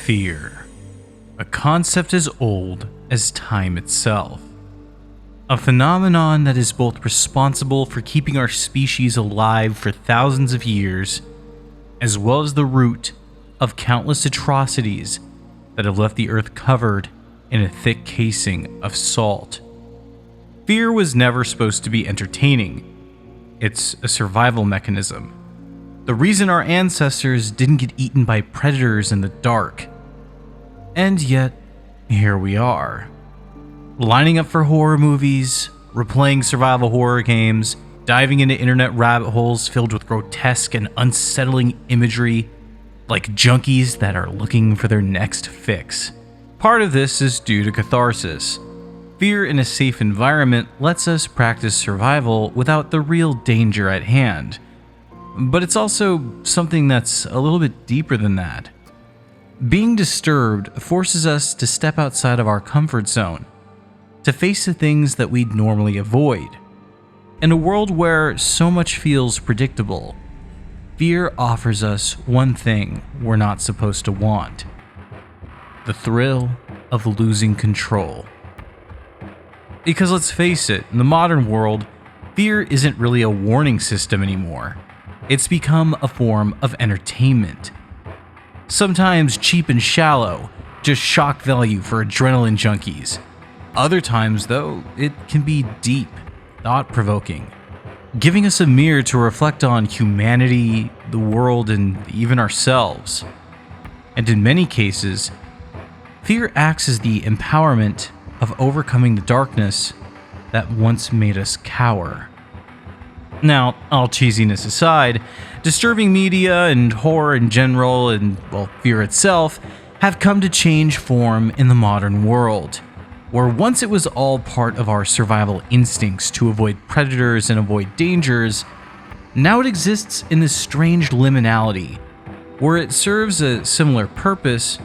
Fear, a concept as old as time itself. A phenomenon that is both responsible for keeping our species alive for thousands of years, as well as the root of countless atrocities that have left the earth covered in a thick casing of salt. Fear was never supposed to be entertaining. It's a survival mechanism. The reason our ancestors didn't get eaten by predators in the dark. And yet, here we are. Lining up for horror movies, replaying survival horror games, diving into internet rabbit holes filled with grotesque and unsettling imagery, like junkies that are looking for their next fix. Part of this is due to catharsis. Fear in a safe environment lets us practice survival without the real danger at hand. But it's also something that's a little bit deeper than that. Being disturbed forces us to step outside of our comfort zone, to face the things that we'd normally avoid. In a world where so much feels predictable, fear offers us one thing we're not supposed to want: the thrill of losing control. Because let's face it, in the modern world, fear isn't really a warning system anymore. It's become a form of entertainment. Sometimes cheap and shallow, just shock value for adrenaline junkies. Other times, though, it can be deep, thought-provoking, giving us a mirror to reflect on humanity, the world, and even ourselves. And in many cases, fear acts as the empowerment of overcoming the darkness that once made us cower. Now, all cheesiness aside, disturbing media and horror in general, and, well, fear itself, have come to change form in the modern world, where once it was all part of our survival instincts to avoid predators and avoid dangers, now it exists in this strange liminality, where it serves a similar purpose,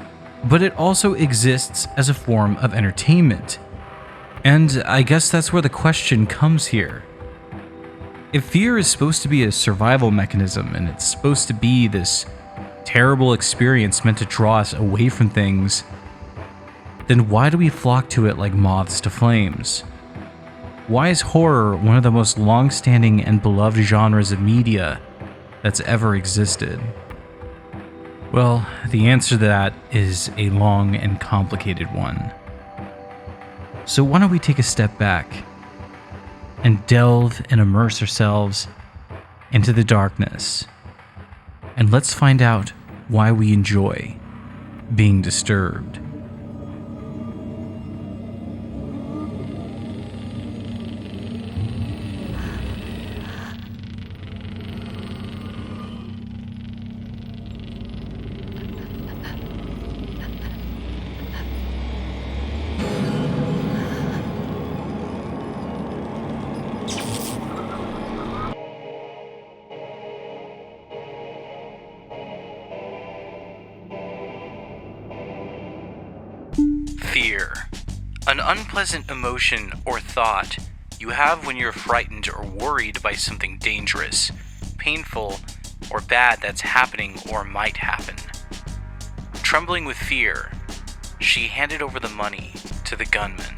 but it also exists as a form of entertainment. And I guess that's where the question comes here. If fear is supposed to be a survival mechanism, and it's supposed to be this terrible experience meant to draw us away from things, then why do we flock to it like moths to flames? Why is horror one of the most long-standing and beloved genres of media that's ever existed? Well, the answer to that is a long and complicated one. So why don't we take a step back and delve and immerse ourselves into the darkness, and let's find out why we enjoy being disturbed. Fear, an unpleasant emotion or thought you have when you're frightened or worried by something dangerous, painful, or bad that's happening or might happen. Trembling with fear, she handed over the money to the gunman.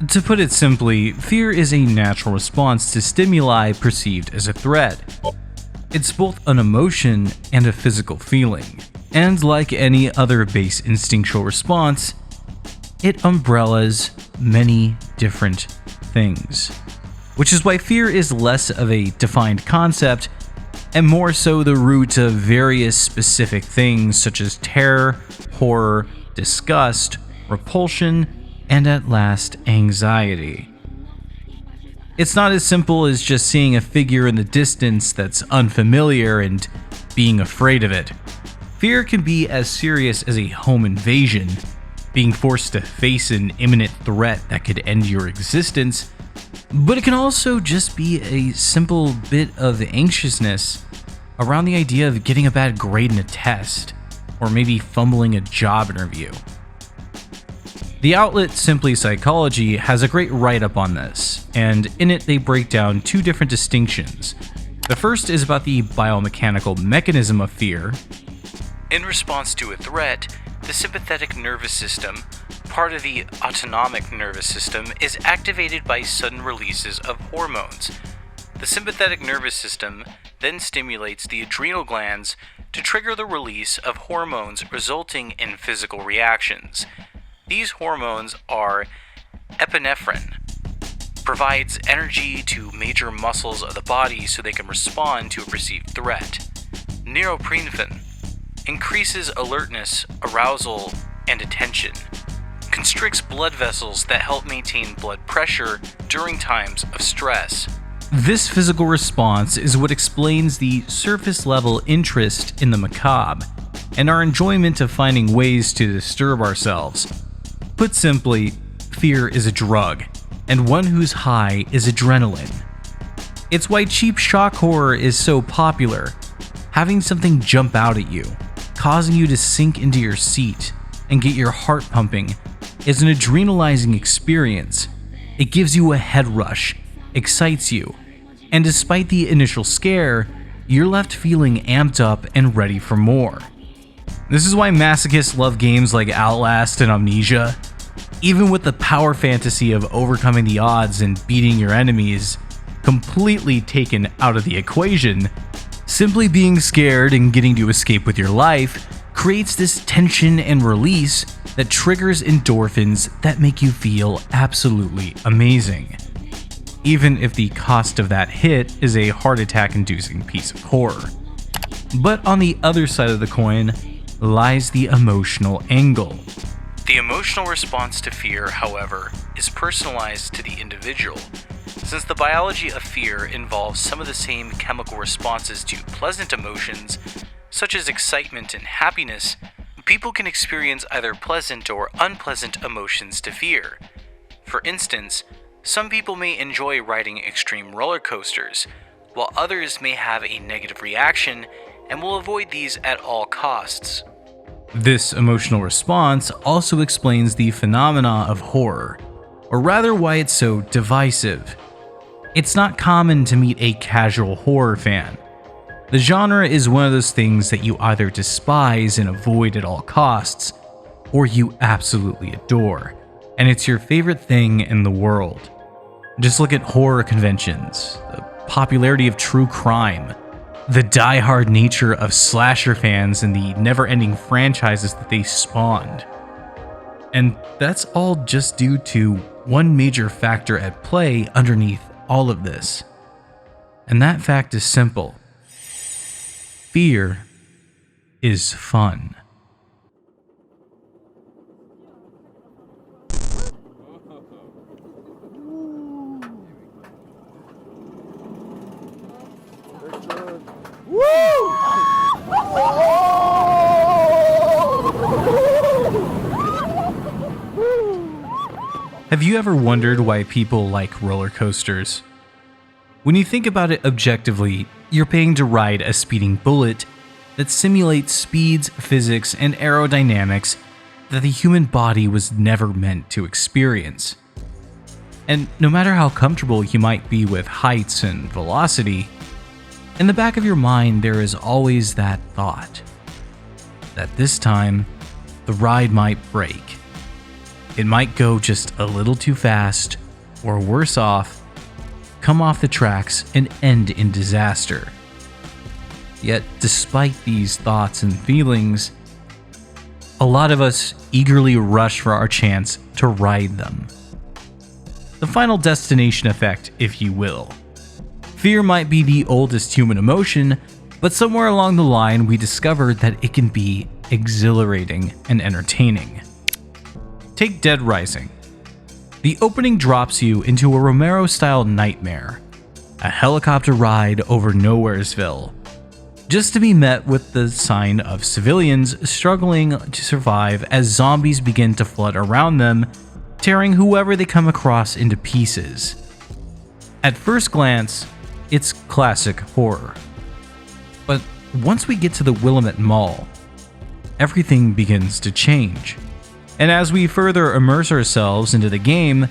To put it simply, fear is a natural response to stimuli perceived as a threat. It's both an emotion and a physical feeling, and like any other base instinctual response, it umbrellas many different things, which is why fear is less of a defined concept and more so the root of various specific things such as terror, horror, disgust, repulsion, and at last, anxiety. It's not as simple as just seeing a figure in the distance that's unfamiliar and being afraid of it. Fear can be as serious as a home invasion, being forced to face an imminent threat that could end your existence, but it can also just be a simple bit of anxiousness around the idea of getting a bad grade in a test, or maybe fumbling a job interview. The outlet Simply Psychology has a great write-up on this, and in it they break down two different distinctions. The first is about the biomechanical mechanism of fear, In response to a threat, the sympathetic nervous system, part of the autonomic nervous system, is activated by sudden releases of hormones. The sympathetic nervous system then stimulates the adrenal glands to trigger the release of hormones resulting in physical reactions. These hormones are epinephrine, provides energy to major muscles of the body so they can respond to a perceived threat. Norepinephrine increases alertness, arousal, and attention. Constricts blood vessels that help maintain blood pressure during times of stress. This physical response is what explains the surface-level interest in the macabre, and our enjoyment of finding ways to disturb ourselves. Put simply, fear is a drug, and one whose high is adrenaline. It's why cheap shock horror is so popular. Having something jump out at you, causing you to sink into your seat and get your heart pumping, is an adrenalizing experience. It gives you a head rush, excites you, and despite the initial scare, you're left feeling amped up and ready for more. This is why masochists love games like Outlast and Amnesia. Even with the power fantasy of overcoming the odds and beating your enemies completely taken out of the equation, simply being scared and getting to escape with your life creates this tension and release that triggers endorphins that make you feel absolutely amazing, even if the cost of that hit is a heart attack-inducing piece of horror. But on the other side of the coin lies the emotional angle. The emotional response to fear, however, is personalized to the individual. Since the biology of fear involves some of the same chemical responses to pleasant emotions, such as excitement and happiness, people can experience either pleasant or unpleasant emotions to fear. For instance, some people may enjoy riding extreme roller coasters, while others may have a negative reaction and will avoid these at all costs. This emotional response also explains the phenomena of horror, or rather why it's so divisive. It's not common to meet a casual horror fan. The genre is one of those things that you either despise and avoid at all costs, or you absolutely adore, and it's your favorite thing in the world. Just look at horror conventions, the popularity of true crime, the die-hard nature of slasher fans, and the never-ending franchises that they spawned. And that's all just due to one major factor at play underneath all of this. And that fact is simple. Fear is fun. Have you ever wondered why people like roller coasters? When you think about it objectively, you're paying to ride a speeding bullet that simulates speeds, physics, and aerodynamics that the human body was never meant to experience. And no matter how comfortable you might be with heights and velocity, in the back of your mind there is always that thought that this time the ride might break. It might go just a little too fast, or worse off, come off the tracks and end in disaster. Yet, despite these thoughts and feelings, a lot of us eagerly rush for our chance to ride them. The final destination effect, if you will. Fear might be the oldest human emotion, but somewhere along the line we discovered that it can be exhilarating and entertaining. Take Dead Rising. The opening drops you into a Romero-style nightmare, a helicopter ride over Nowheresville, just to be met with the sign of civilians struggling to survive as zombies begin to flood around them, tearing whoever they come across into pieces. At first glance, it's classic horror. But once we get to the Willamette Mall, everything begins to change. And as we further immerse ourselves into the game,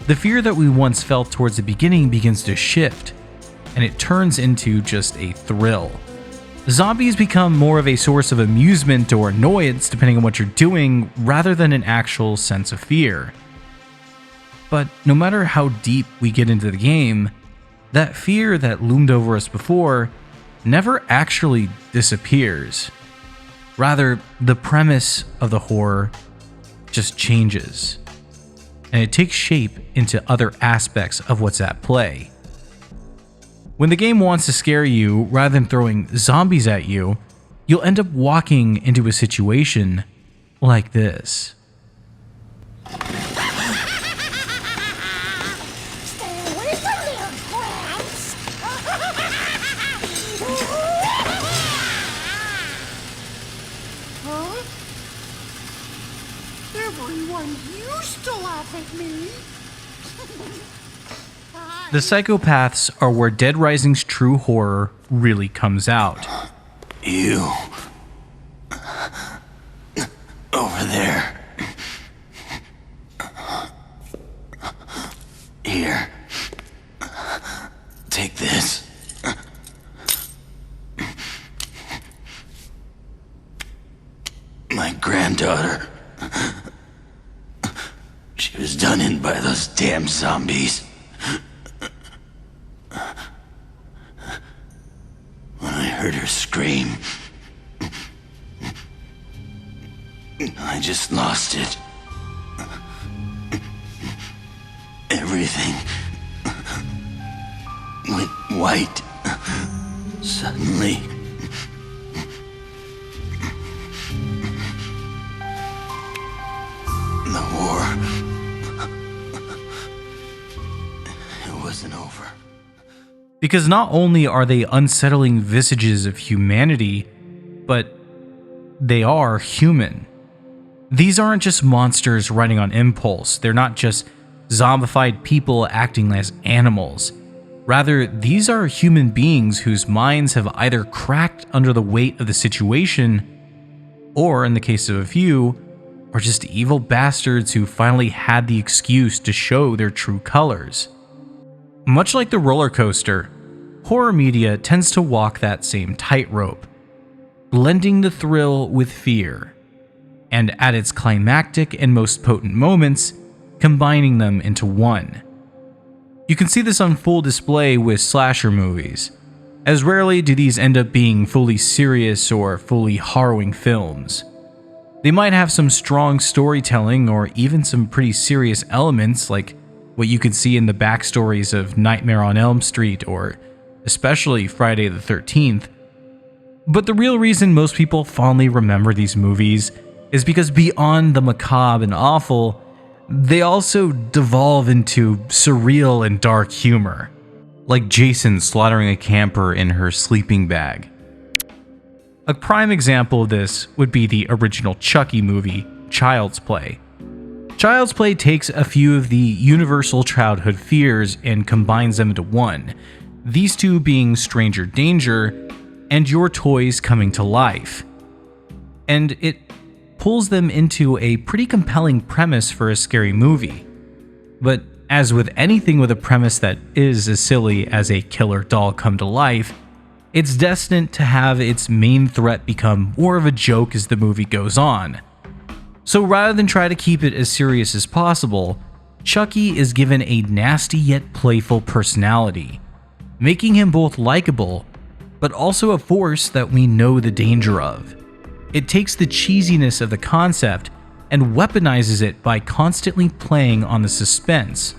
the fear that we once felt towards the beginning begins to shift, and it turns into just a thrill. Zombies become more of a source of amusement or annoyance depending on what you're doing, rather than an actual sense of fear. But no matter how deep we get into the game, that fear that loomed over us before never actually disappears. Rather, the premise of the horror just changes, and it takes shape into other aspects of what's at play. When the game wants to scare you rather than throwing zombies at you, you'll end up walking into a situation like this. Stay away from there, Gramps! Huh? Everyone used to laugh at me. The psychopaths are where Dead Rising's true horror really comes out. You. Over there. Here. Take this. My granddaughter. She was done in by those damn zombies. When I heard her scream, I just lost it. Everything went white suddenly. The war, it wasn't over. Because not only are they unsettling visages of humanity, but they are human. These aren't just monsters running on impulse. They're not just zombified people acting as animals. Rather, these are human beings whose minds have either cracked under the weight of the situation, or in the case of a few, are just evil bastards who finally had the excuse to show their true colors. Much like the roller coaster, horror media tends to walk that same tightrope, blending the thrill with fear, and at its climactic and most potent moments, combining them into one. You can see this on full display with slasher movies, as rarely do these end up being fully serious or fully harrowing films. They might have some strong storytelling or even some pretty serious elements like what you could see in the backstories of Nightmare on Elm Street or especially Friday the 13th. But the real reason most people fondly remember these movies is because beyond the macabre and awful, they also devolve into surreal and dark humor, like Jason slaughtering a camper in her sleeping bag. A prime example of this would be the original Chucky movie, Child's Play. Child's Play takes a few of the universal childhood fears and combines them into one, these two being stranger danger and your toys coming to life. And it pulls them into a pretty compelling premise for a scary movie. But as with anything with a premise that is as silly as a killer doll come to life, it's destined to have its main threat become more of a joke as the movie goes on. So rather than try to keep it as serious as possible, Chucky is given a nasty yet playful personality, making him both likable, but also a force that we know the danger of. It takes the cheesiness of the concept and weaponizes it by constantly playing on the suspense.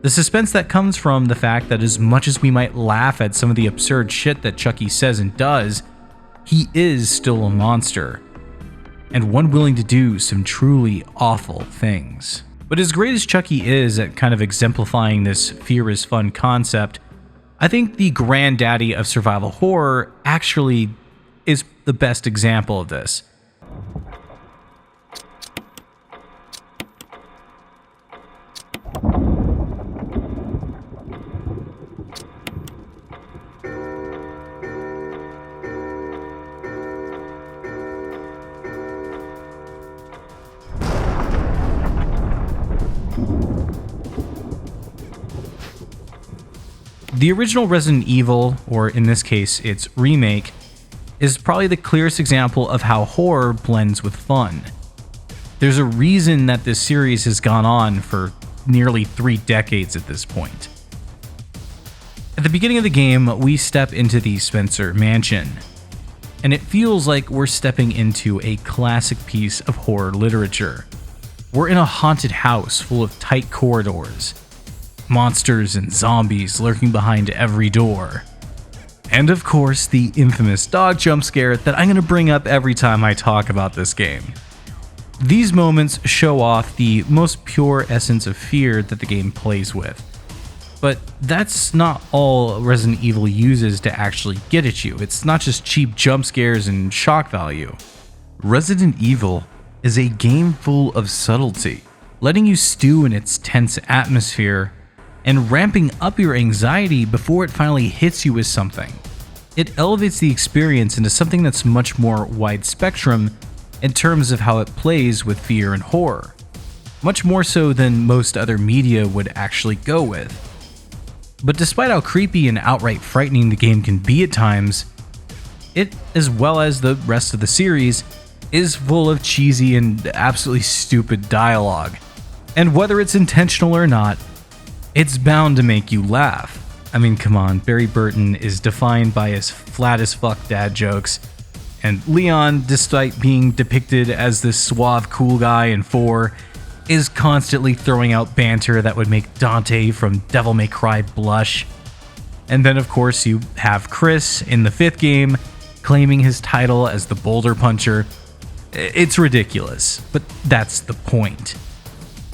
The suspense that comes from the fact that as much as we might laugh at some of the absurd shit that Chucky says and does, he is still a monster, and one willing to do some truly awful things. But as great as Chucky is at kind of exemplifying this fear is fun concept, I think the granddaddy of survival horror actually is the best example of this. The original Resident Evil, or in this case its remake, is probably the clearest example of how horror blends with fun. There's a reason that this series has gone on for nearly 3 decades at this point. At the beginning of the game, we step into the Spencer Mansion, and it feels like we're stepping into a classic piece of horror literature. We're in a haunted house full of tight corridors, monsters and zombies lurking behind every door, and of course the infamous dog jump scare that I'm going to bring up every time I talk about this game. These moments show off the most pure essence of fear that the game plays with. But that's not all Resident Evil uses to actually get at you. It's not just cheap jump scares and shock value. Resident Evil is a game full of subtlety, letting you stew in its tense atmosphere and ramping up your anxiety before it finally hits you with something. It elevates the experience into something that's much more wide spectrum in terms of how it plays with fear and horror, much more so than most other media would actually go with. But despite how creepy and outright frightening the game can be at times, it, as well as the rest of the series, is full of cheesy and absolutely stupid dialogue. And whether it's intentional or not, it's bound to make you laugh. I mean, come on, Barry Burton is defined by his flat as fuck dad jokes, and Leon, despite being depicted as this suave cool guy in 4, is constantly throwing out banter that would make Dante from Devil May Cry blush. And then of course you have Chris in the 5th game claiming his title as the Boulder Puncher. It's ridiculous, but that's the point.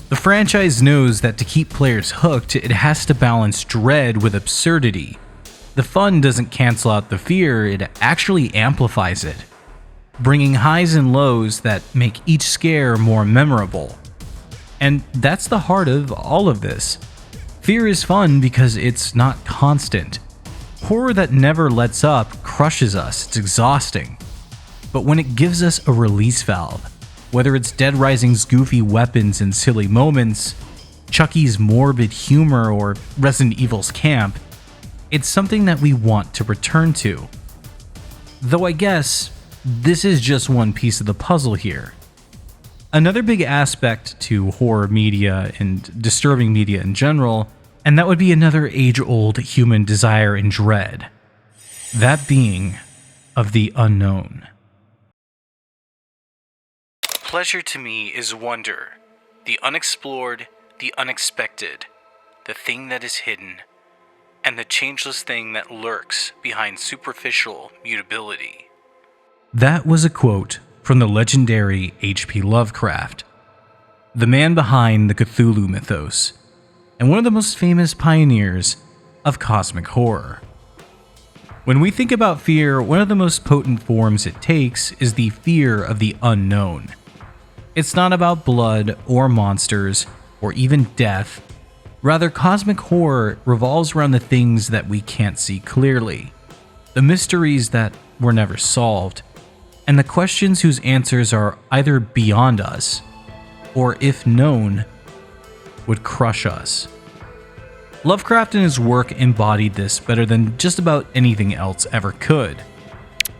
The franchise knows that to keep players hooked, it has to balance dread with absurdity. The fun doesn't cancel out the fear, it actually amplifies it, bringing highs and lows that make each scare more memorable. And that's the heart of all of this. Fear is fun because it's not constant. Horror that never lets up crushes us, it's exhausting. But when it gives us a release valve, whether it's Dead Rising's goofy weapons and silly moments, Chucky's morbid humor, or Resident Evil's camp, it's something that we want to return to. Though I guess this is just one piece of the puzzle here. Another big aspect to horror media and disturbing media in general, and that would be another age-old human desire and dread. That being of the unknown. Pleasure to me is wonder, the unexplored, the unexpected, the thing that is hidden, and the changeless thing that lurks behind superficial mutability. That was a quote from the legendary H.P. Lovecraft, the man behind the Cthulhu mythos, and one of the most famous pioneers of cosmic horror. When we think about fear, one of the most potent forms it takes is the fear of the unknown. It's not about blood or monsters or even death. Rather, cosmic horror revolves around the things that we can't see clearly, the mysteries that were never solved, and the questions whose answers are either beyond us, or if known, would crush us. Lovecraft and his work embodied this better than just about anything else ever could.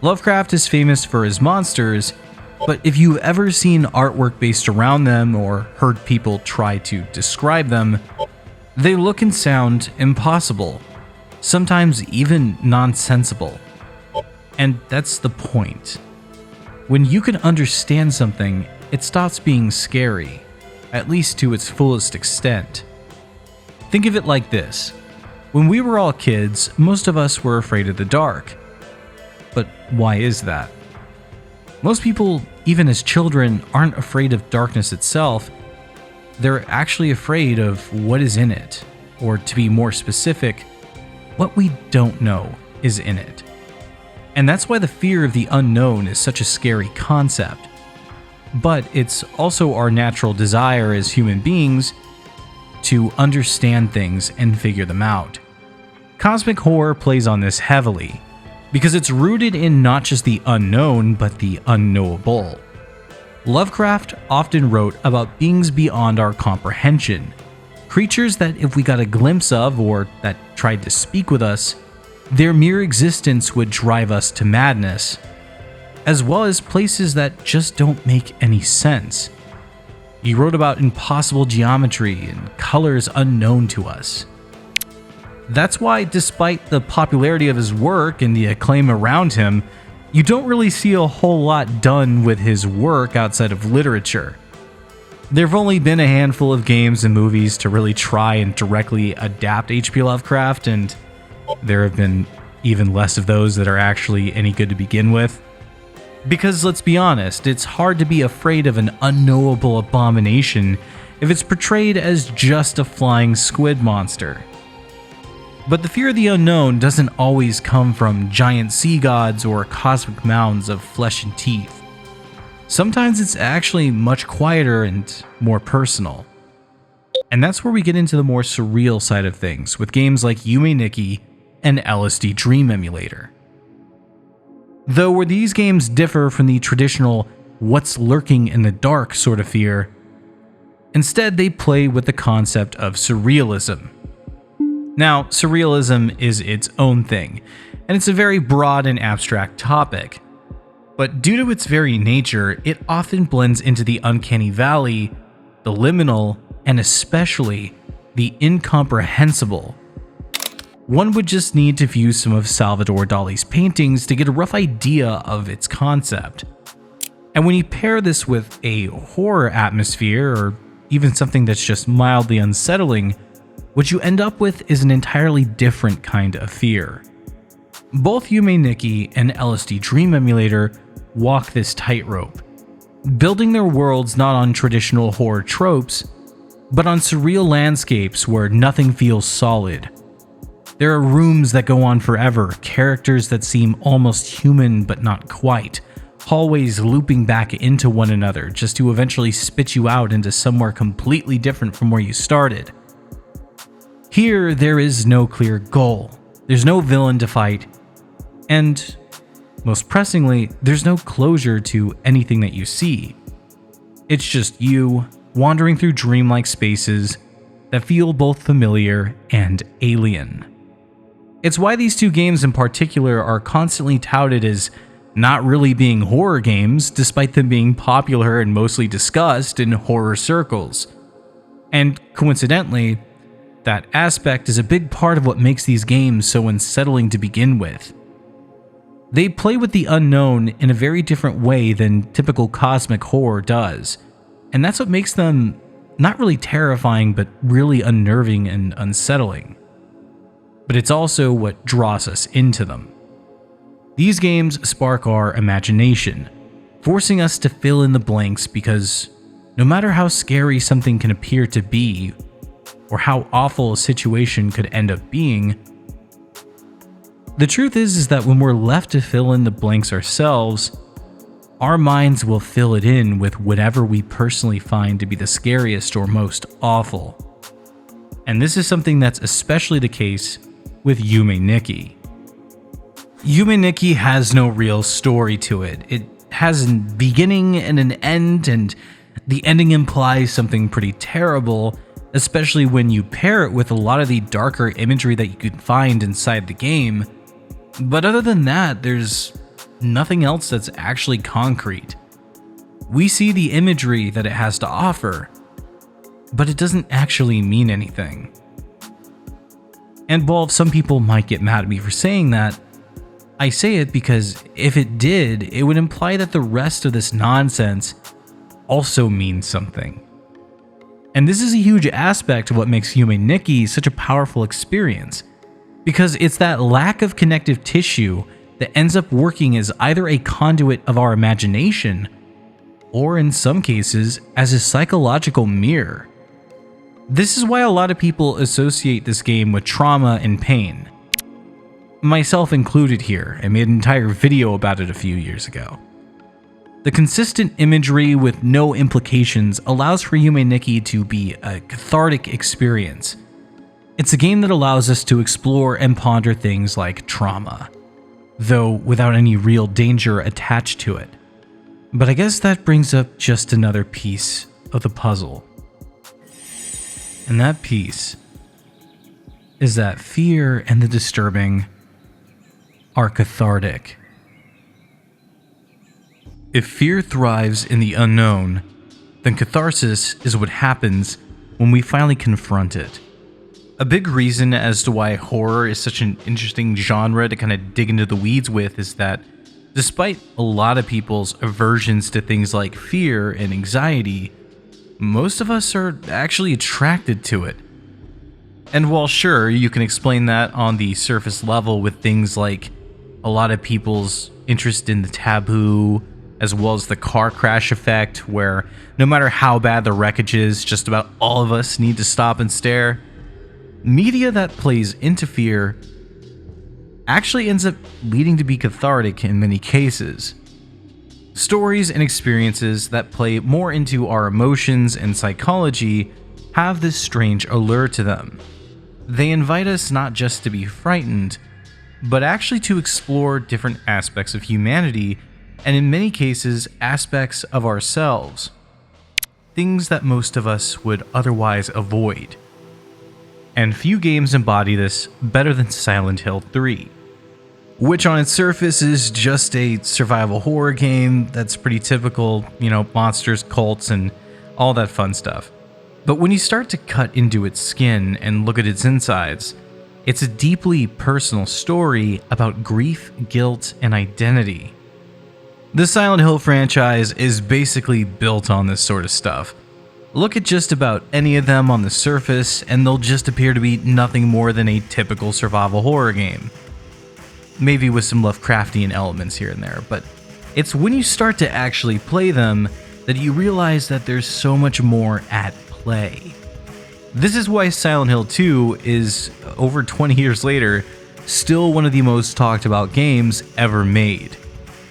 Lovecraft is famous for his monsters, but if you've ever seen artwork based around them or heard people try to describe them, they look and sound impossible, sometimes even nonsensical. And that's the point. When you can understand something, it stops being scary, at least to its fullest extent. Think of it like this. When we were all kids, most of us were afraid of the dark. But why is that? Most people, even as children, aren't afraid of darkness itself. They're actually afraid of what is in it, or to be more specific, what we don't know is in it. And that's why the fear of the unknown is such a scary concept. But it's also our natural desire as human beings to understand things and figure them out. Cosmic horror plays on this heavily, because it's rooted in not just the unknown, but the unknowable. Lovecraft often wrote about beings beyond our comprehension, creatures that if we got a glimpse of or that tried to speak with us, their mere existence would drive us to madness, as well as places that just don't make any sense. He wrote about impossible geometry and colors unknown to us. That's why, despite the popularity of his work and the acclaim around him, you don't really see a whole lot done with his work outside of literature. There have only been a handful of games and movies to really try and directly adapt H.P. Lovecraft, and there have been even less of those that are actually any good to begin with. Because let's be honest, it's hard to be afraid of an unknowable abomination if it's portrayed as just a flying squid monster. But the fear of the unknown doesn't always come from giant sea gods or cosmic mounds of flesh and teeth. Sometimes it's actually much quieter and more personal. And that's where we get into the more surreal side of things with games like Yume Nikki and LSD Dream Emulator. Though where these games differ from the traditional what's lurking in the dark sort of fear, instead they play with the concept of surrealism. Now, surrealism is its own thing, and it's a very broad and abstract topic. But due to its very nature, it often blends into the uncanny valley, the liminal, and especially the incomprehensible. One would just need to view some of Salvador Dali's paintings to get a rough idea of its concept. And when you pair this with a horror atmosphere, or even something that's just mildly unsettling, what you end up with is an entirely different kind of fear. Both Yume Nikki and LSD Dream Emulator walk this tightrope, building their worlds not on traditional horror tropes, but on surreal landscapes where nothing feels solid. There are rooms that go on forever, characters that seem almost human but not quite, hallways looping back into one another just to eventually spit you out into somewhere completely different from where you started. Here, there is no clear goal, there's no villain to fight, and most pressingly, there's no closure to anything that you see. It's just you wandering through dreamlike spaces that feel both familiar and alien. It's why these two games in particular are constantly touted as not really being horror games, despite them being popular and mostly discussed in horror circles. And coincidentally, that aspect is a big part of what makes these games so unsettling to begin with. They play with the unknown in a very different way than typical cosmic horror does, and that's what makes them not really terrifying but really unnerving and unsettling. But it's also what draws us into them. These games spark our imagination, forcing us to fill in the blanks because no matter how scary something can appear to be, or how awful a situation could end up being, the truth is that when we're left to fill in the blanks ourselves, our minds will fill it in with whatever we personally find to be the scariest or most awful. And this is something that's especially the case with Yume Nikki. Yume Nikki has no real story to it. It has a beginning and an end, and the ending implies something pretty terrible, especially when you pair it with a lot of the darker imagery that you could find inside the game. But other than that, there's nothing else that's actually concrete. We see the imagery that it has to offer, but it doesn't actually mean anything. And while some people might get mad at me for saying that, I say it because if it did, it would imply that the rest of this nonsense also means something. And this is a huge aspect of what makes Yume Nikki such a powerful experience, because it's that lack of connective tissue that ends up working as either a conduit of our imagination, or in some cases, as a psychological mirror. This is why a lot of people associate this game with trauma and pain. Myself included here. I made an entire video about it a few years ago. The consistent imagery with no implications allows for Yume Nikki to be a cathartic experience. It's a game that allows us to explore and ponder things like trauma, though without any real danger attached to it. But I guess that brings up just another piece of the puzzle. And that piece is that fear and the disturbing are cathartic. If fear thrives in the unknown, then catharsis is what happens when we finally confront it. A big reason as to why horror is such an interesting genre to kind of dig into the weeds with is that despite a lot of people's aversions to things like fear and anxiety, most of us are actually attracted to it. And while sure, you can explain that on the surface level with things like a lot of people's interest in the taboo, as well as the car crash effect, where no matter how bad the wreckage is, just about all of us need to stop and stare, media that plays into fear actually ends up leading to be cathartic in many cases. Stories and experiences that play more into our emotions and psychology have this strange allure to them. They invite us not just to be frightened, but actually to explore different aspects of humanity, and in many cases, aspects of ourselves. Things that most of us would otherwise avoid. And few games embody this better than Silent Hill 3, which on its surface is just a survival horror game that's pretty typical, monsters, cults, and all that fun stuff. But when you start to cut into its skin and look at its insides, it's a deeply personal story about grief, guilt, and identity. The Silent Hill franchise is basically built on this sort of stuff. Look at just about any of them on the surface, and they'll just appear to be nothing more than a typical survival horror game. Maybe with some Lovecraftian elements here and there, but it's when you start to actually play them that you realize that there's so much more at play. This is why Silent Hill 2 is, over 20 years later, still one of the most talked about games ever made.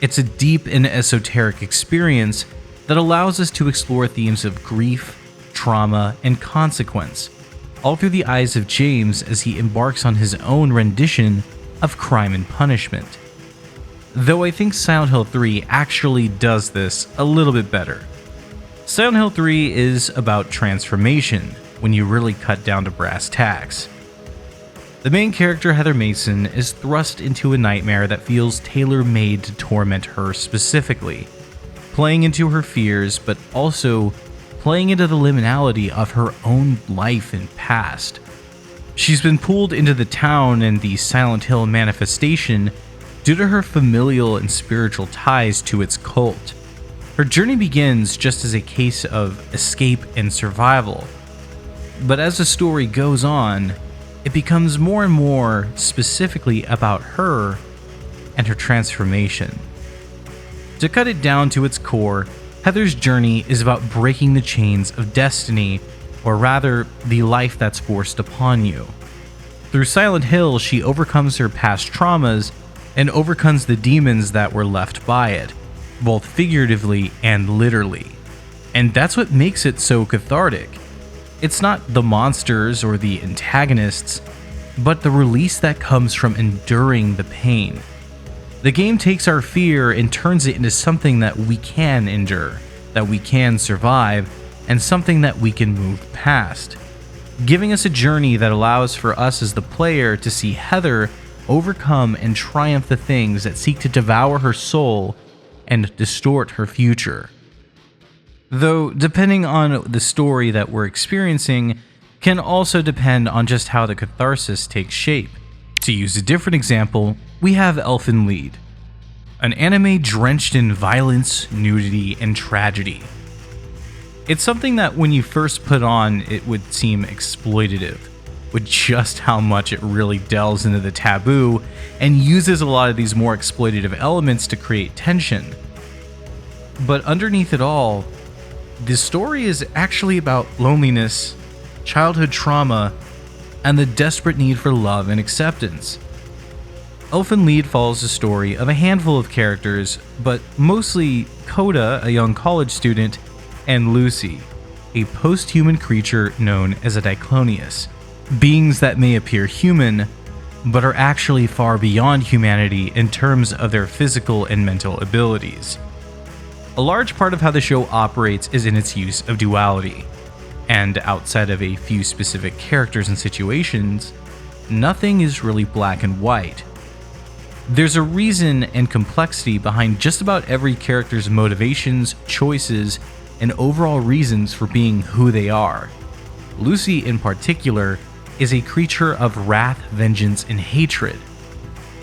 It's a deep and esoteric experience that allows us to explore themes of grief, trauma, and consequence, all through the eyes of James as he embarks on his own rendition of crime and punishment. Though I think Silent Hill 3 actually does this a little bit better. Silent Hill 3 is about transformation when you really cut down to brass tacks. The main character, Heather Mason, is thrust into a nightmare that feels tailor-made to torment her specifically, playing into her fears, but also playing into the liminality of her own life and past. She's been pulled into the town and the Silent Hill manifestation due to her familial and spiritual ties to its cult. Her journey begins just as a case of escape and survival, but as the story goes on, it becomes more and more specifically about her and her transformation. To cut it down to its core, Heather's journey is about breaking the chains of destiny, or rather, the life that's forced upon you. Through Silent Hill, she overcomes her past traumas and overcomes the demons that were left by it, both figuratively and literally. And that's what makes it so cathartic. It's not the monsters or the antagonists, but the release that comes from enduring the pain. The game takes our fear and turns it into something that we can endure, that we can survive, and something that we can move past, giving us a journey that allows for us as the player to see Heather overcome and triumph the things that seek to devour her soul and distort her future. Though, depending on the story that we're experiencing, can also depend on just how the catharsis takes shape. To use a different example, we have Elfen Lied, an anime drenched in violence, nudity, and tragedy. It's something that when you first put on, it would seem exploitative, with just how much it really delves into the taboo and uses a lot of these more exploitative elements to create tension. But underneath it all, the story is actually about loneliness, childhood trauma, and the desperate need for love and acceptance. Elfen Lied follows the story of a handful of characters, but mostly Coda, a young college student, and Lucy, a post-human creature known as a Diclonius, beings that may appear human, but are actually far beyond humanity in terms of their physical and mental abilities. A large part of how the show operates is in its use of duality, and outside of a few specific characters and situations, nothing is really black and white. There's a reason and complexity behind just about every character's motivations, choices, and overall reasons for being who they are. Lucy, in particular, is a creature of wrath, vengeance, and hatred.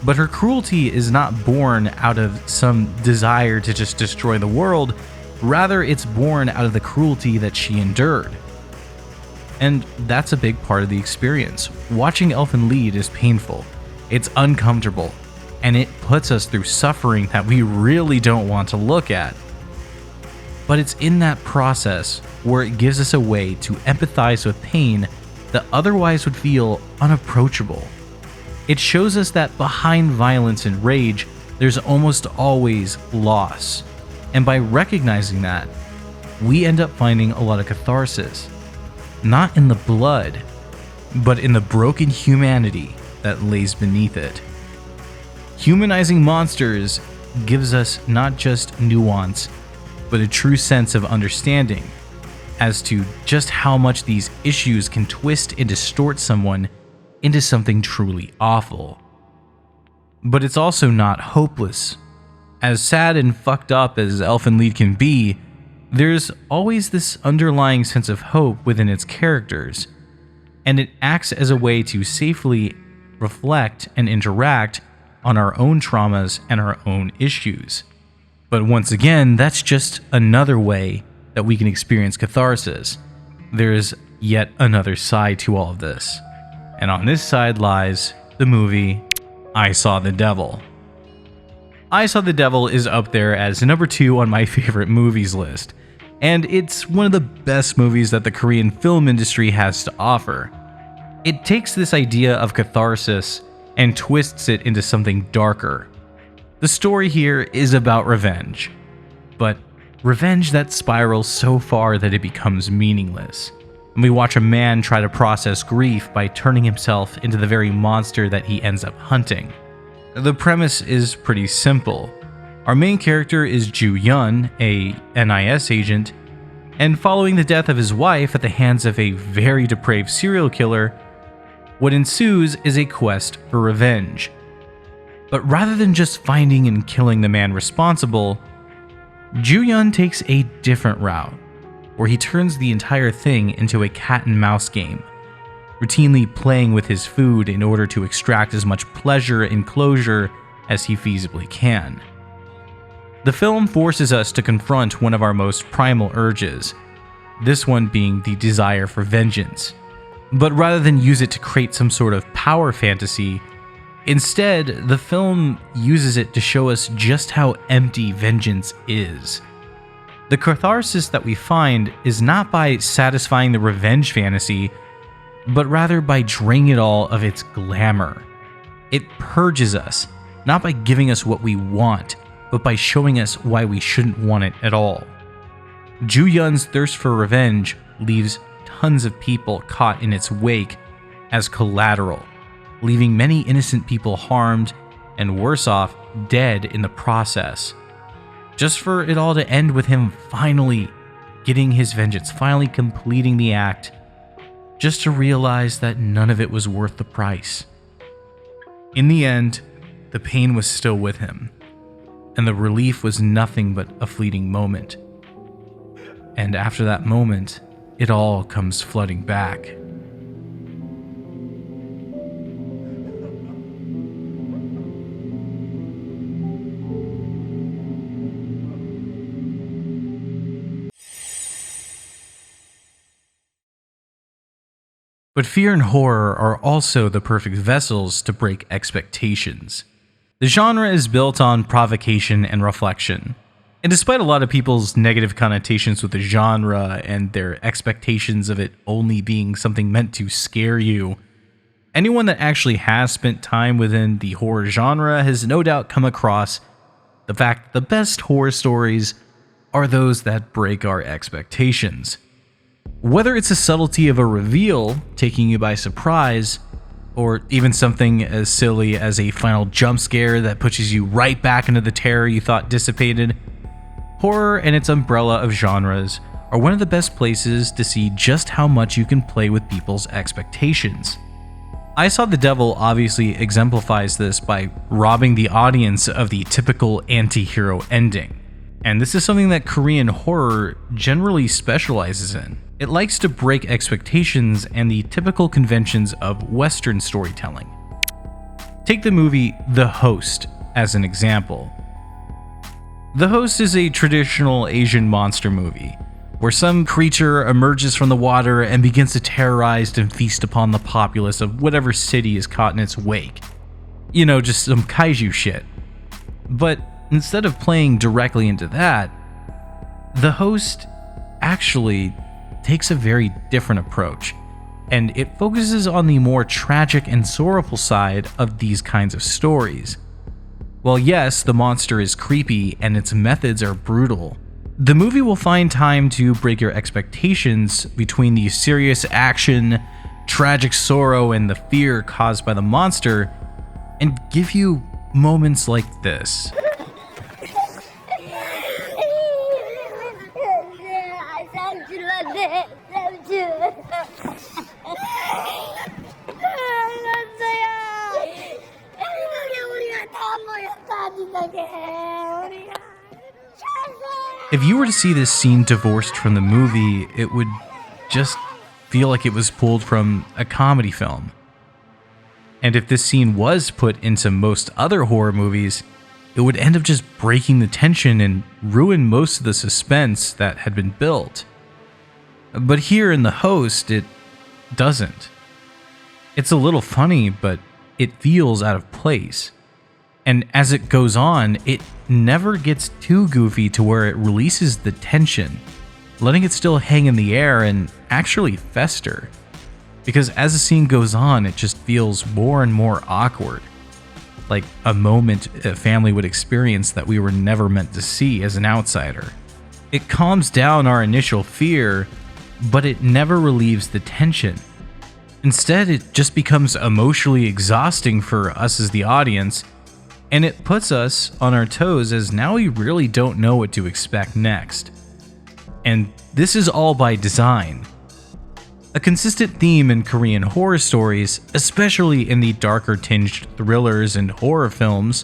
But her cruelty is not born out of some desire to just destroy the world, rather it's born out of the cruelty that she endured. And that's a big part of the experience. Watching Elfen lead is painful, it's uncomfortable, and it puts us through suffering that we really don't want to look at. But it's in that process where it gives us a way to empathize with pain that otherwise would feel unapproachable. It shows us that behind violence and rage, there's almost always loss. And by recognizing that, we end up finding a lot of catharsis. Not in the blood, but in the broken humanity that lays beneath it. Humanizing monsters gives us not just nuance, but a true sense of understanding as to just how much these issues can twist and distort someone into something truly awful. But it's also not hopeless. As sad and fucked up as Elfen Lied can be, there's always this underlying sense of hope within its characters, and it acts as a way to safely reflect and interact on our own traumas and our own issues. But once again, that's just another way that we can experience catharsis. There's yet another side to all of this. And on this side lies the movie I Saw the Devil. I Saw the Devil is up there as number 2 on my favorite movies list, and it's one of the best movies that the Korean film industry has to offer. It takes this idea of catharsis and twists it into something darker. The story here is about revenge, but revenge that spirals so far that it becomes meaningless. And we watch a man try to process grief by turning himself into the very monster that he ends up hunting. The premise is pretty simple. Our main character is Ju Yun, a NIS agent, and following the death of his wife at the hands of a very depraved serial killer, what ensues is a quest for revenge. But rather than just finding and killing the man responsible, Ju Yun takes a different route, where he turns the entire thing into a cat and mouse game, routinely playing with his food in order to extract as much pleasure and closure as he feasibly can. The film forces us to confront one of our most primal urges, this one being the desire for vengeance. But rather than use it to create some sort of power fantasy, instead, the film uses it to show us just how empty vengeance is. The catharsis that we find is not by satisfying the revenge fantasy, but rather by draining it all of its glamour. It purges us, not by giving us what we want, but by showing us why we shouldn't want it at all. Ju Yun's thirst for revenge leaves tons of people caught in its wake as collateral, leaving many innocent people harmed and worse off, dead in the process. Just for it all to end with him finally getting his vengeance, finally completing the act, just to realize that none of it was worth the price. In the end, the pain was still with him, and the relief was nothing but a fleeting moment. And after that moment, it all comes flooding back. But fear and horror are also the perfect vessels to break expectations. The genre is built on provocation and reflection. And despite a lot of people's negative connotations with the genre and their expectations of it only being something meant to scare you, anyone that actually has spent time within the horror genre has no doubt come across the fact that the best horror stories are those that break our expectations. Whether it's a subtlety of a reveal taking you by surprise, or even something as silly as a final jump scare that pushes you right back into the terror you thought dissipated, horror and its umbrella of genres are one of the best places to see just how much you can play with people's expectations. I Saw the Devil obviously exemplifies this by robbing the audience of the typical anti-hero ending. And this is something that Korean horror generally specializes in. It likes to break expectations and the typical conventions of Western storytelling. Take the movie The Host as an example. The Host is a traditional Asian monster movie, where some creature emerges from the water and begins to terrorize and feast upon the populace of whatever city is caught in its wake. You know, just some kaiju shit. But instead of playing directly into that, The Host actually takes a very different approach, and it focuses on the more tragic and sorrowful side of these kinds of stories. While yes, the monster is creepy and its methods are brutal, the movie will find time to break your expectations between the serious action, tragic sorrow, and the fear caused by the monster, and give you moments like this. If you were to see this scene divorced from the movie, it would just feel like it was pulled from a comedy film. And if this scene was put into most other horror movies, it would end up just breaking the tension and ruin most of the suspense that had been built. But here in The Host, it doesn't. It's a little funny, but it feels out of place. And as it goes on, it never gets too goofy to where it releases the tension, letting it still hang in the air and actually fester. Because as the scene goes on, it just feels more and more awkward, like a moment a family would experience that we were never meant to see as an outsider. It calms down our initial fear, but it never relieves the tension. Instead, it just becomes emotionally exhausting for us as the audience, and it puts us on our toes as now we really don't know what to expect next. And this is all by design. A consistent theme in Korean horror stories, especially in the darker tinged thrillers and horror films,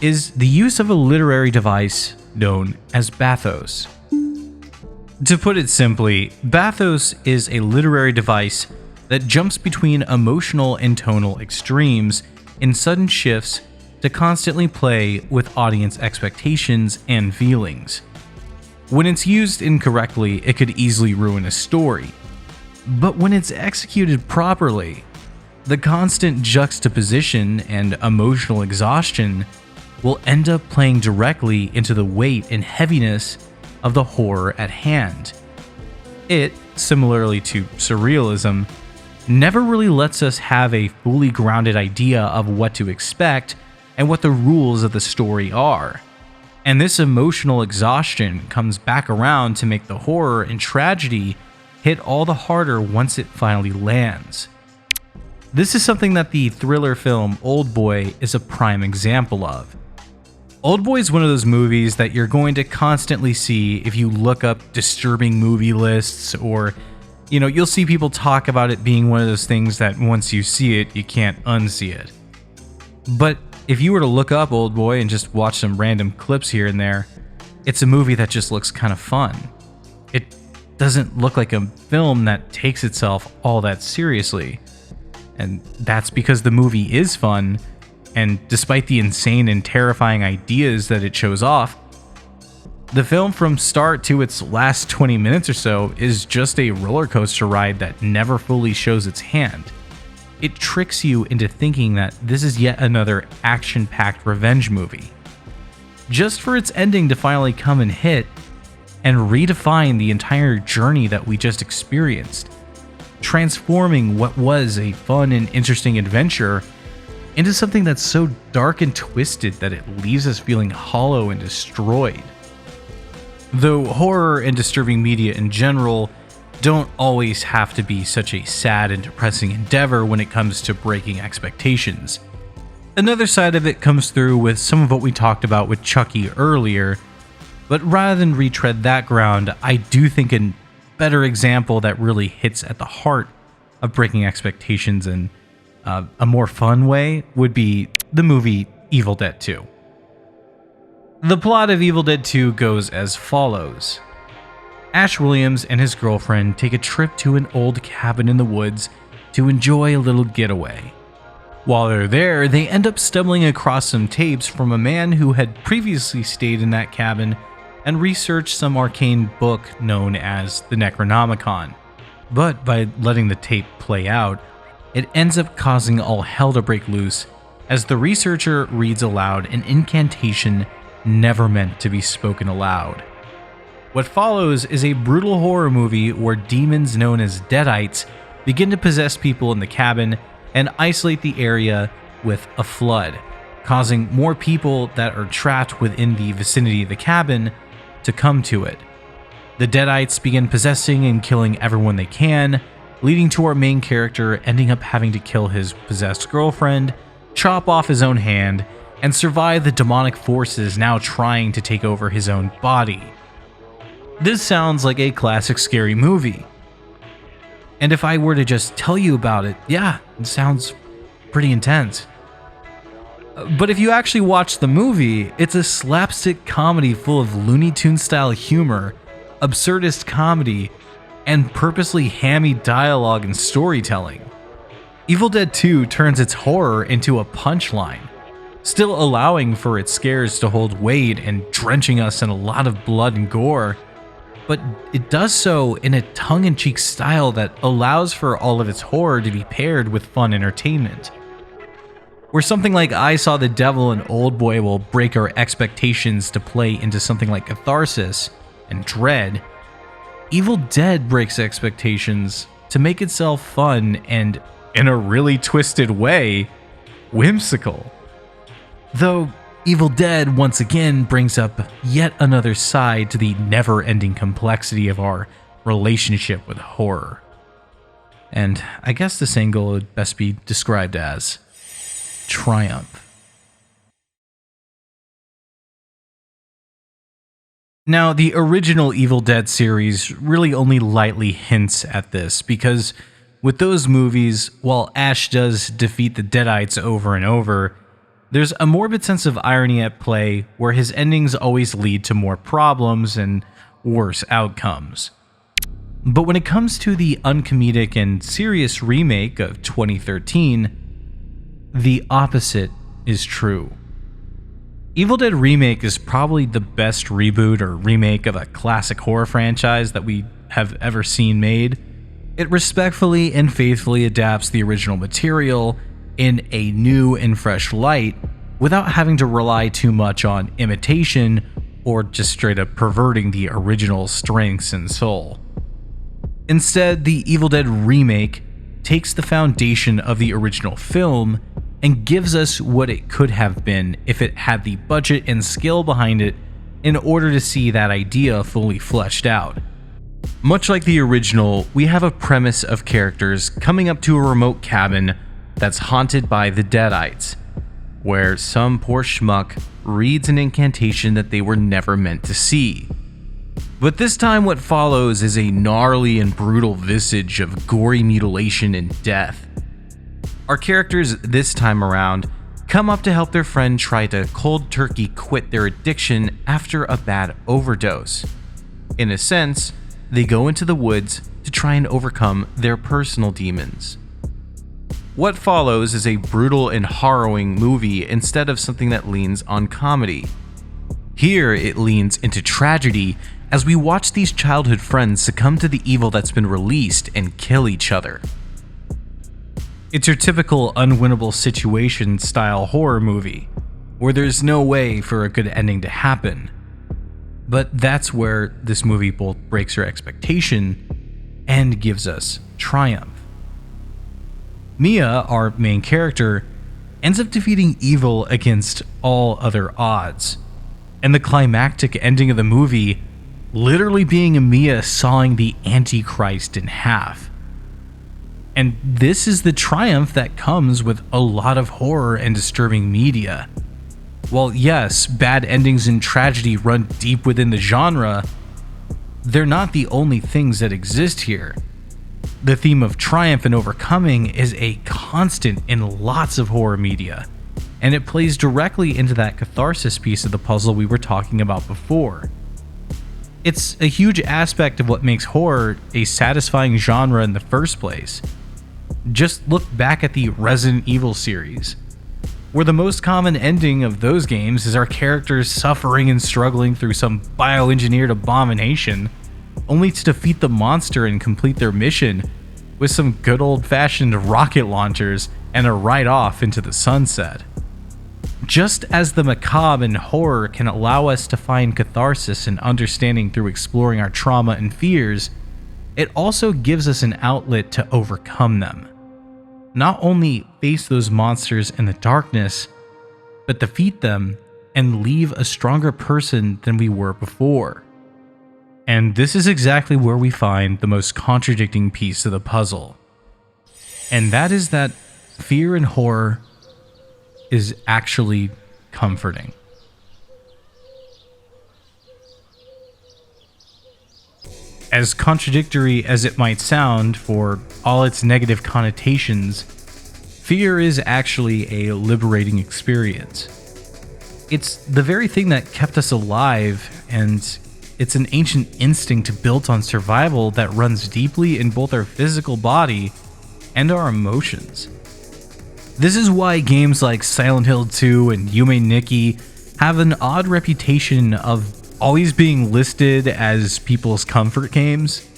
is the use of a literary device known as bathos. To put it simply, bathos is a literary device that jumps between emotional and tonal extremes in sudden shifts to constantly play with audience expectations and feelings. When it's used incorrectly, it could easily ruin a story. But when it's executed properly, the constant juxtaposition and emotional exhaustion will end up playing directly into the weight and heaviness of the horror at hand. It, similarly to surrealism, never really lets us have a fully grounded idea of what to expect and what the rules of the story are. And this emotional exhaustion comes back around to make the horror and tragedy hit all the harder once it finally lands. This is something that the thriller film Oldboy is a prime example of. Oldboy is one of those movies that you're going to constantly see if you look up disturbing movie lists, or you'll see people talk about it being one of those things that once you see it, you can't unsee it. But if you were to look up Oldboy and just watch some random clips here and there, it's a movie that just looks kind of fun. It doesn't look like a film that takes itself all that seriously. And that's because the movie is fun, and despite the insane and terrifying ideas that it shows off, the film from start to its last 20 minutes or so is just a roller coaster ride that never fully shows its hand. It tricks you into thinking that this is yet another action-packed revenge movie, just for its ending to finally come and hit and redefine the entire journey that we just experienced, transforming what was a fun and interesting adventure into something that's so dark and twisted that it leaves us feeling hollow and destroyed. Though horror and disturbing media in general don't always have to be such a sad and depressing endeavor when it comes to breaking expectations. Another side of it comes through with some of what we talked about with Chucky earlier, but rather than retread that ground, I do think a better example that really hits at the heart of breaking expectations and A more fun way would be the movie Evil Dead 2. The plot of Evil Dead 2 goes as follows. Ash Williams and his girlfriend take a trip to an old cabin in the woods to enjoy a little getaway. While they're there, they end up stumbling across some tapes from a man who had previously stayed in that cabin and researched some arcane book known as the Necronomicon. But by letting the tape play out, it ends up causing all hell to break loose as the researcher reads aloud an incantation never meant to be spoken aloud. What follows is a brutal horror movie where demons known as Deadites begin to possess people in the cabin and isolate the area with a flood, causing more people that are trapped within the vicinity of the cabin to come to it. The Deadites begin possessing and killing everyone they can, leading to our main character ending up having to kill his possessed girlfriend, chop off his own hand, and survive the demonic forces now trying to take over his own body. This sounds like a classic scary movie. And if I were to just tell you about it, yeah, it sounds pretty intense. But if you actually watch the movie, it's a slapstick comedy full of Looney Tunes style humor, absurdist comedy, and purposely hammy dialogue and storytelling. Evil Dead 2 turns its horror into a punchline, still allowing for its scares to hold weight and drenching us in a lot of blood and gore, but it does so in a tongue-in-cheek style that allows for all of its horror to be paired with fun entertainment. Where something like I Saw the Devil and Oldboy will break our expectations to play into something like catharsis and dread, Evil Dead breaks expectations to make itself fun and, in a really twisted way, whimsical. Though Evil Dead once again brings up yet another side to the never-ending complexity of our relationship with horror. And I guess this angle would best be described as triumph. Now, the original Evil Dead series really only lightly hints at this, because with those movies, while Ash does defeat the Deadites over and over, there's a morbid sense of irony at play where his endings always lead to more problems and worse outcomes. But when it comes to the uncomedic and serious remake of 2013, the opposite is true. Evil Dead Remake is probably the best reboot or remake of a classic horror franchise that we have ever seen made. It respectfully and faithfully adapts the original material in a new and fresh light without having to rely too much on imitation or just straight up perverting the original strengths and soul. Instead, the Evil Dead Remake takes the foundation of the original film and gives us what it could have been if it had the budget and skill behind it in order to see that idea fully fleshed out. Much like the original, we have a premise of characters coming up to a remote cabin that's haunted by the Deadites, where some poor schmuck reads an incantation that they were never meant to see. But this time what follows is a gnarly and brutal visage of gory mutilation and death. Our characters this time around come up to help their friend try to cold turkey quit their addiction after a bad overdose. In a sense, they go into the woods to try and overcome their personal demons. What follows is a brutal and harrowing movie instead of something that leans on comedy. Here it leans into tragedy as we watch these childhood friends succumb to the evil that's been released and kill each other. It's your typical unwinnable situation style horror movie, where there's no way for a good ending to happen. But that's where this movie both breaks your expectation and gives us triumph. Mia, our main character, ends up defeating evil against all other odds, and the climactic ending of the movie literally being Mia sawing the Antichrist in half. And this is the triumph that comes with a lot of horror and disturbing media. While yes, bad endings and tragedy run deep within the genre, they're not the only things that exist here. The theme of triumph and overcoming is a constant in lots of horror media, and it plays directly into that catharsis piece of the puzzle we were talking about before. It's a huge aspect of what makes horror a satisfying genre in the first place. Just look back at the Resident Evil series, where the most common ending of those games is our characters suffering and struggling through some bioengineered abomination, only to defeat the monster and complete their mission with some good old-fashioned rocket launchers and a ride off into the sunset. Just as the macabre in horror can allow us to find catharsis and understanding through exploring our trauma and fears, it also gives us an outlet to overcome them. Not only face those monsters in the darkness, but defeat them and leave a stronger person than we were before. And this is exactly where we find the most contradicting piece of the puzzle. And that is that fear and horror is actually comforting. As contradictory as it might sound for all its negative connotations, fear is actually a liberating experience. It's the very thing that kept us alive, and it's an ancient instinct built on survival that runs deeply in both our physical body and our emotions. This is why games like Silent Hill 2 and Yume Nikki have an odd reputation of always being listed as people's comfort games,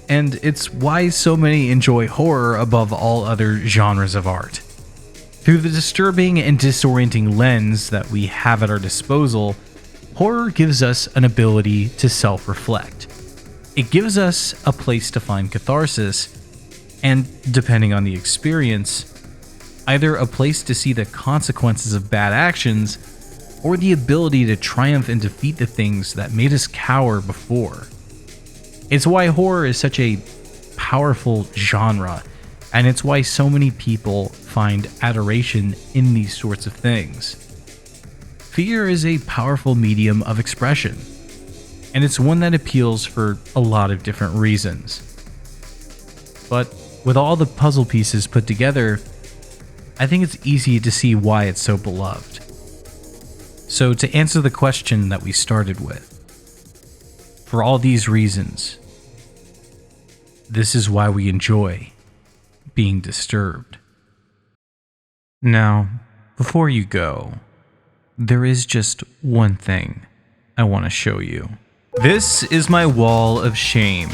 and it's why so many enjoy horror above all other genres of art. Through the disturbing and disorienting lens that we have at our disposal, horror gives us an ability to self-reflect. It gives us a place to find catharsis, and depending on the experience, either a place to see the consequences of bad actions, or the ability to triumph and defeat the things that made us cower before. It's why horror is such a powerful genre, and it's why so many people find adoration in these sorts of things. Fear is a powerful medium of expression, and it's one that appeals for a lot of different reasons. But with all the puzzle pieces put together, I think it's easy to see why it's so beloved. So to answer the question that we started with, for all these reasons, this is why we enjoy being disturbed. Now, before you go, there is just one thing I want to show you. This is my wall of shame.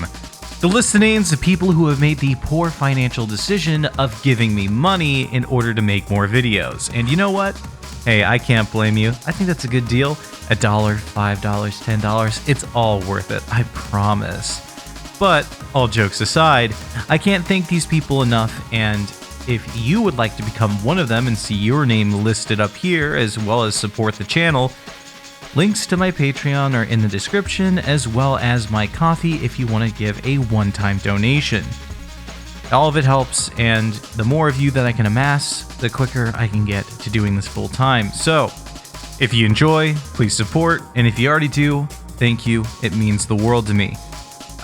The list of names of people who have made the poor financial decision of giving me money in order to make more videos. And you know what? Hey, I can't blame you. I think that's a good deal. $1, $5, $10, it's all worth it, I promise. But all jokes aside, I can't thank these people enough, and if you would like to become one of them and see your name listed up here as well as support the channel, links to my Patreon are in the description, as well as my Ko-fi if you want to give a one-time donation. All of it helps, and the more of you that I can amass, the quicker I can get to doing this full time. So, if you enjoy, please support, and if you already do, thank you, it means the world to me.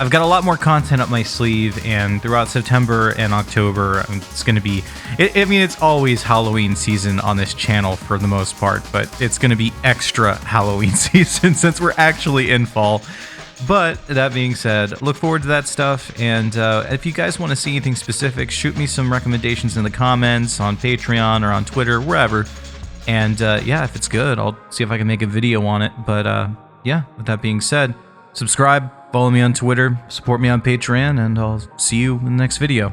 I've got a lot more content up my sleeve, and throughout September and October, it's going to be... it's always Halloween season on this channel for the most part, but it's going to be extra Halloween season since we're actually in fall. But that being said, look forward to that stuff, and if you guys want to see anything specific, shoot me some recommendations in the comments, on Patreon or on Twitter, wherever. And yeah, if it's good, I'll see if I can make a video on it. But yeah, with that being said, subscribe, follow me on Twitter, support me on Patreon, and I'll see you in the next video.